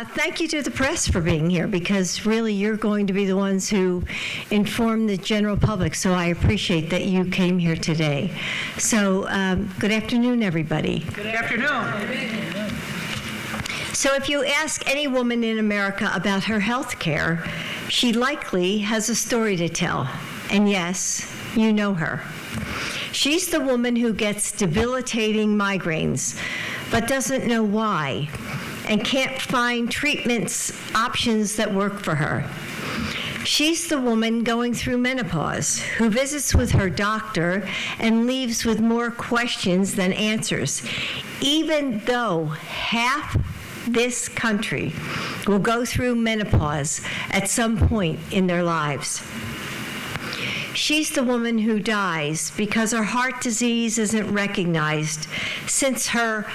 thank you to the press for being here, because really you're going to be the ones who inform the general public, so I appreciate that you came here today. So good afternoon, everybody. Good afternoon. So if you ask any woman in America about her health care, she likely has a story to tell. And yes, you know her. She's the woman who gets debilitating migraines, but doesn't know why, and can't find treatments, options that work for her. She's the woman going through menopause, who visits with her doctor and leaves with more questions than answers, even though half this country will go through menopause at some point in their lives. She's the woman who dies because her heart disease isn't recognized, since her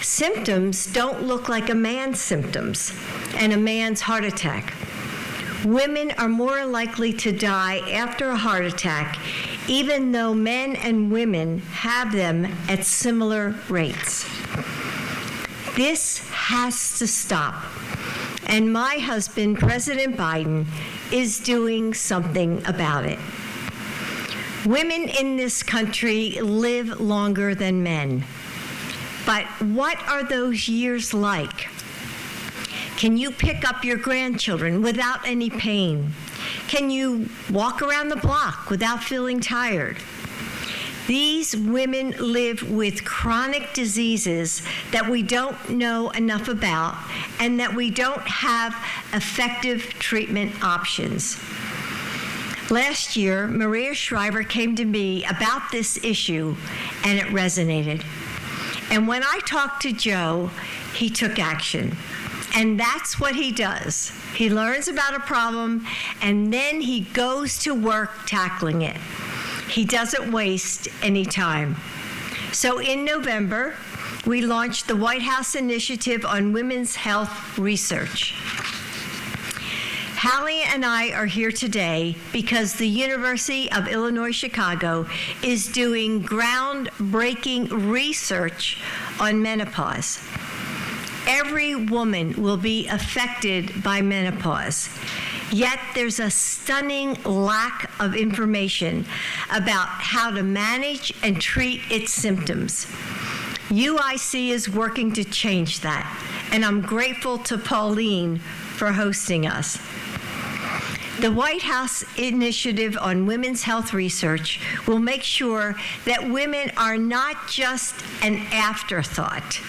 symptoms don't look like a man's symptoms and a man's heart attack. Women are more likely to die after a heart attack, even though men and women have them at similar rates. This has to stop. And my husband, President Biden, is doing something about it. Women in this country live longer than men. But what are those years like? Can you pick up your grandchildren without any pain? Can you walk around the block without feeling tired? These women live with chronic diseases that we don't know enough about and that we don't have effective treatment options. Last year, Maria Shriver came to me about this issue, and it resonated. And when I talked to Joe, he took action. And that's what he does. He learns about a problem, and then he goes to work tackling it. He doesn't waste any time. So in November, we launched the White House Initiative on Women's Health Research. Halle and I are here today because the University of Illinois Chicago is doing groundbreaking research on menopause. Every woman will be affected by menopause. Yet there's a stunning lack of information about how to manage and treat its symptoms. UIC is working to change that, and I'm grateful to Pauline for hosting us. The White House Initiative on Women's Health Research will make sure that women are not just an afterthought,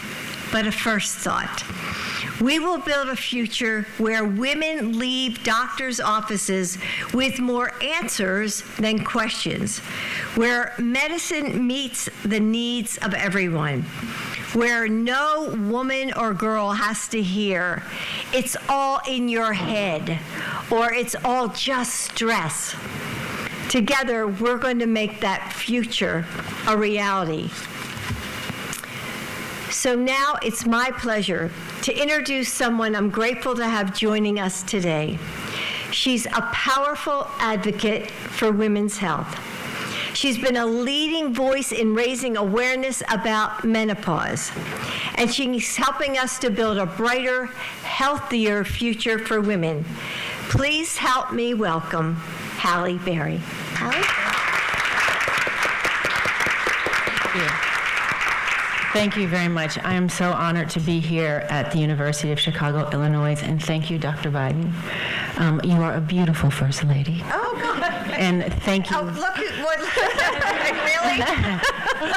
but a first thought. We will build a future where women leave doctors' offices with more answers than questions, where medicine meets the needs of everyone, where no woman or girl has to hear, "It's all in your head," or "It's all just stress." Together, we're going to make that future a reality. So now it's my pleasure to introduce someone I'm grateful to have joining us today. She's a powerful advocate for women's health. She's been a leading voice in raising awareness about menopause, and she's helping us to build a brighter, healthier future for women. Please help me welcome Halle Berry. Halle? Thank you very much. I am so honored to be here at the University of Chicago, Illinois, and thank you, Dr. Biden. You are a beautiful First Lady. Oh, God. And thank you. Oh, look at what,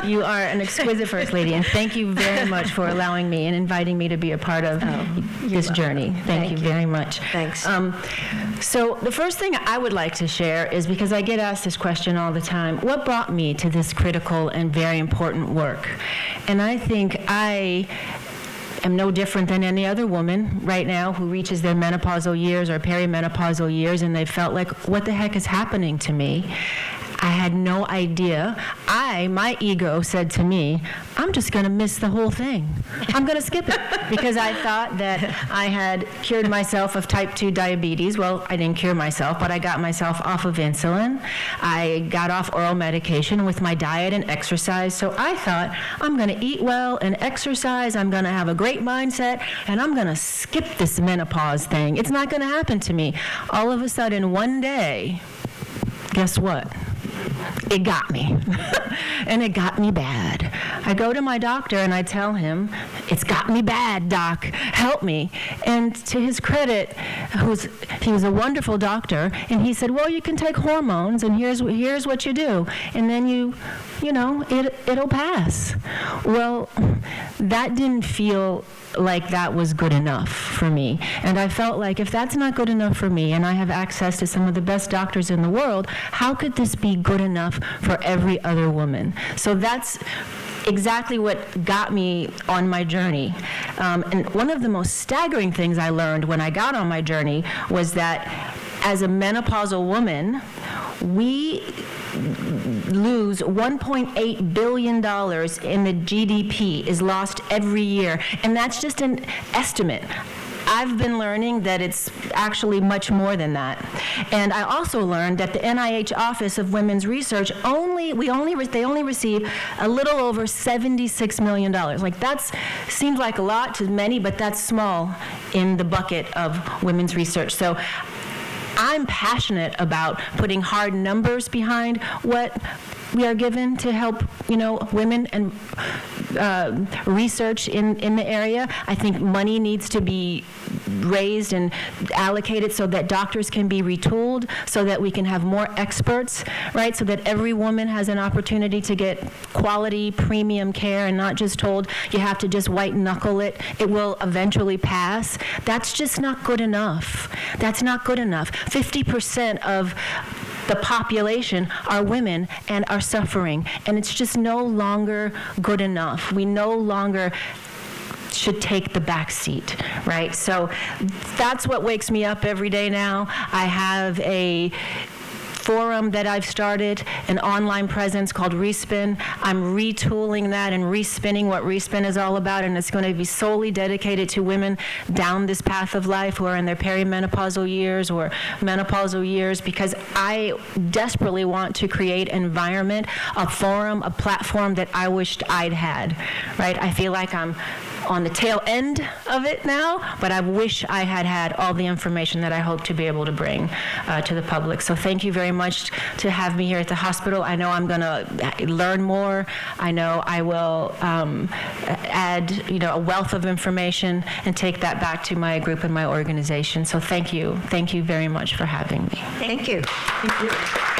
really? You are an exquisite First Lady, and thank you very much for allowing me and inviting me to be a part of this journey. Thank you very much. Thanks. So the first thing I would like to share is, because I get asked this question all the time, what brought me to this critical and very important work? And I think I am no different than any other woman right now who reaches their menopausal years or perimenopausal years and they felt like, what the heck is happening to me? I had no idea. My ego said to me, I'm just going to miss the whole thing. I'm going to skip it because I thought that I had cured myself of type 2 diabetes. Well, I didn't cure myself, but I got myself off of insulin. I got off oral medication with my diet and exercise. So I thought, I'm going to eat well and exercise. I'm going to have a great mindset, and I'm going to skip this menopause thing. It's not going to happen to me. All of a sudden, one day, guess what? It got me. And it got me bad. I go to my doctor and I tell him, it's got me bad, doc. Help me. And to his credit, he was a wonderful doctor, and he said, well, you can take hormones, and here's what you do. And then it'll pass. Well, that didn't feel like that was good enough for me. And I felt like if that's not good enough for me, and I have access to some of the best doctors in the world, how could this be good enough for every other woman? So that's exactly what got me on my journey. And one of the most staggering things I learned when I got on my journey was that as a menopausal woman, we lose $1.8 billion in the GDP is lost every year. And that's just an estimate. I've been learning that it's actually much more than that. And I also learned that the NIH Office of Women's Research they only receive a little over $76 million. Like seems like a lot to many, but that's small in the bucket of women's research. So I'm passionate about putting hard numbers behind what we are given to help, women and research in the area. I think money needs to be raised and allocated so that doctors can be retooled, so that we can have more experts, right? So that every woman has an opportunity to get quality premium care and not just told you have to just white knuckle it. It will eventually pass. That's just not good enough. That's not good enough. 50% of the population are women and are suffering, and it's just no longer good enough. We no longer should take the back seat, right? So that's what wakes me up every day now. I have a forum that I've started, an online presence called Respin. I'm retooling that and respinning what Respin is all about, and it's going to be solely dedicated to women down this path of life who are in their perimenopausal years or menopausal years, because I desperately want to create an environment, a forum, a platform that I wished I'd had, right? I feel like I'm on the tail end of it now, but I wish I had all the information that I hope to be able to bring to the public. So thank you very much to have me here at the hospital. I know I'm going to learn more. I know I will add, a wealth of information and take that back to my group and my organization. So thank you. Thank you very much for having me. Thank you. Thank you.